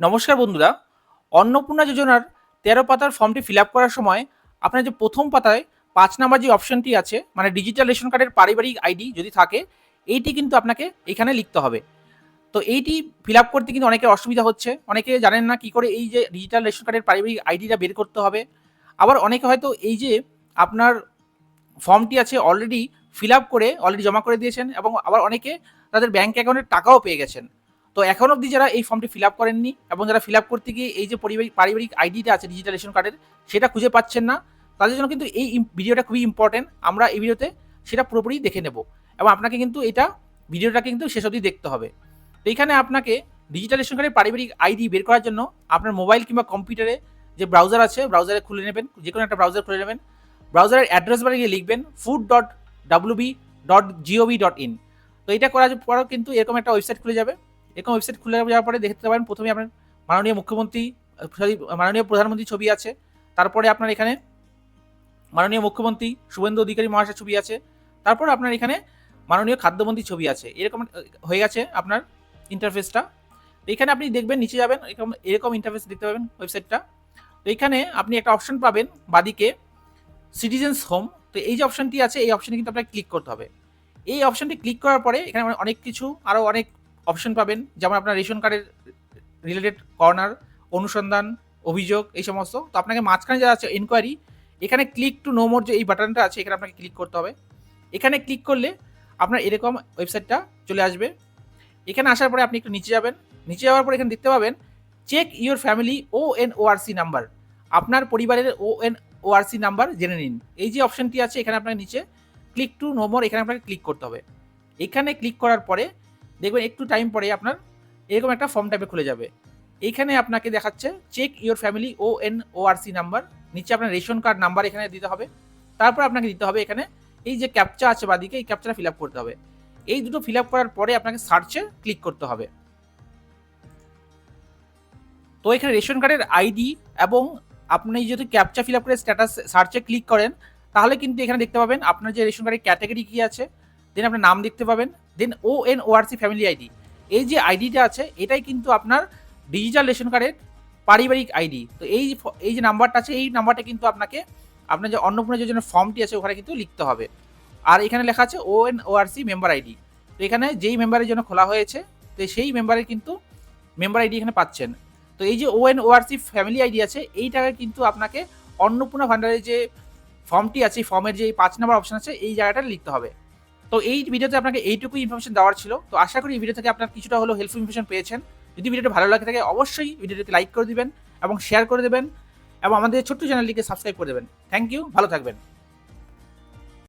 নমস্কার বন্ধুরা। অন্নপূর্ণা যোজনার ১৩ পাতার ফর্মটি ফিল আপ করার সময় আপনার যে প্রথম পাতায় ৫ নাম্বার যে অপশনটি আছে মানে ডিজিটাল রেশন কার্ডের পারিবারিক আইডি যদি থাকে, এইটি কিন্তু আপনাকে এখানে লিখতে হবে। তো এইটি ফিল আপ করতে কিন্তু অনেকের অসুবিধা হচ্ছে। অনেকে জানেন না কি করে এই যে ডিজিটাল রেশন কার্ডের পারিবারিক আইডিটা বের করতে হবে। আবার অনেকে হয়তো এই যে আপনার ফর্মটি আছে অলরেডি ফিল আপ করে অলরেডি জমা করে দিয়েছেন এবং আবার অনেকে তাদের ব্যাংক অ্যাকাউন্টের টাকাও পেয়ে গেছেন। তো এখন অবধি যারা এই ফর্মটি ফিল আপ করেননি এবং যারা ফিল আপ করতে গিয়ে এই যে পারিবারিক আইডিটা আছে ডিজিটাল রেশন কার্ডের সেটা খুঁজে পাচ্ছেন না, তাদের জন্য কিন্তু এই ভিডিওটা খুবই ইম্পর্টেন্ট। আমরা এই ভিডিওতে সেটা পুরোপুরি দেখে নেব এবং আপনাকে কিন্তু ভিডিওটা কিন্তু শেষ অবধি দেখতে হবে। তো এইখানে আপনাকে ডিজিটাল রেশন কার্ডের পারিবারিক আইডি বের করার জন্য আপনার মোবাইল কিংবা কম্পিউটারে যে ব্রাউজার আছে ব্রাউজারে খুলে নেবেন, যে কোনো একটা ব্রাউজার খুলে নেবেন। ব্রাউজারের অ্যাড্রেস বারে গিয়ে লিখবেন food.wb.gov.in। তো এটা করার পরও কিন্তু এরকম একটা ওয়েবসাইট খুলে যাবে। এরকম ওয়েবসাইট খুলে যাওয়ার পরে দেখতে পাবেন প্রথমে আপনার মাননীয় মুখ্যমন্ত্রী মাননীয় প্রধানমন্ত্রীর ছবি আছে। তারপরে আপনার এখানে মাননীয় মুখ্যমন্ত্রী শুভেন্দু অধিকারী মহাশয়ের ছবি আছে। তারপর আপনার এখানে মাননীয় খাদ্যমন্ত্রীর ছবি আছে। এরকম হয়ে গেছে আপনার ইন্টারফেসটা। তো এখানে আপনি দেখবেন নিচে যাবেন, এরকম ইন্টারফেস দেখতে পাবেন ওয়েবসাইটটা। তো এখানে আপনি একটা অপশন পাবেন বাদিকে, সিটিজেন্স হোম। তো এই যে অপশনটি আছে এই অপশনে কিন্তু আপনাকে ক্লিক করতে হবে। এই অপশনটি ক্লিক করার পরে এখানে অনেক কিছু আরও অনেক অপশন পাবেন, যেমন আপনার রেশন কার্ডের রিলেটেড কর্নার, অনুসন্ধান, অভিযোগ, এই সমস্ত। তো আপনাকে মাঝখানে যা আছে এনকোয়ারি, এখানে ক্লিক টু নো মোর যে এই বাটনটা আছে এখানে আপনাকে ক্লিক করতে হবে। এখানে ক্লিক করলে আপনার এরকম ওয়েবসাইটটা চলে আসবে। এখানে আসার পরে আপনি একটু নিচে যাবেন। নিচে যাওয়ার পরে এখানে দেখতে পাবেন check your family ONORC number. আপনার পরিবারের ONORC নাম্বার জেনে নিন। এই যে অপশনটি আছে এখানে আপনার নিচে ক্লিক টু নো মোর, এখানে আপনাকে ক্লিক করতে হবে। এখানে ক্লিক করার পরে দেখবেন একটু টাইম পরে আপনার এরকম একটা ফর্ম টাইপে খুলে যাবে। এইখানে আপনাকে দেখাচ্ছে check your family ONORC number. নিচে আপনার রেশন কার্ড নাম্বার এখানে দিতে হবে। তারপর আপনাকে দিতে হবে এখানে এই যে ক্যাপচা আছে বাদিকে, এই ক্যাপচাটা ফিল আপ করতে হবে। এই দুটো ফিল আপ করার পরে আপনাকে সার্চে ক্লিক করতে হবে। তো এখানে রেশন কার্ডের আইডি এবং আপনি যদি ক্যাপচা ফিল আপ করে স্ট্যাটাস সার্চে ক্লিক করেন তাহলে কিন্তু এখানে দেখতে পাবেন আপনার যে রেশন কার্ডের ক্যাটাগরি কী আছে, দেন আপনার নাম দেখতে পাবেন, দেন ONORC ফ্যামিলি আইডি। এই যে আইডিটা আছে এটাই কিন্তু আপনার ডিজিটাল রেশন কার্ডের পারিবারিক আইডি। তো এই যে নাম্বারটা আছে এই নাম্বারটা কিন্তু আপনাকে আপনার যে অন্নপূর্ণা যোজনার ফর্মটি আছে ওখানে কিন্তু লিখতে হবে। আর এখানে লেখা আছে ONORC মেম্বার আইডি। তো এখানে যেই মেম্বারের জন্য খোলা হয়েছে তো সেই মেম্বারের কিন্তু মেম্বার আইডি এখানে পাচ্ছেন। তো এই যে ONORC ফ্যামিলি আইডি আছে এইটাকে কিন্তু আপনাকে অন্নপূর্ণা ভান্ডারের যে ফর্মটি আছে এই ফর্মের যে ৫ নাম্বার অপশন আছে এই জায়গাটা লিখতে হবে। তো এই ভিডিওতে আপনাকে এইটুকুই ইনফরমেশন দেওয়ার ছিল। তো আশা করি এই ভিডিও থেকে আপনার কিছুটা হলেও হেল্পফুল ইনফরমেশন পেয়েছেন। যদি ভিডিওটা ভালো লাগে থাকে অবশ্যই ভিডিওটিতে লাইক করে দিবেন এবং শেয়ার করে দেবেন এবং আমাদের ছোট্ট চ্যানেলটিকে সাবস্ক্রাইব করে দেবেন। থ্যাংক ইউ, ভালো থাকবেন।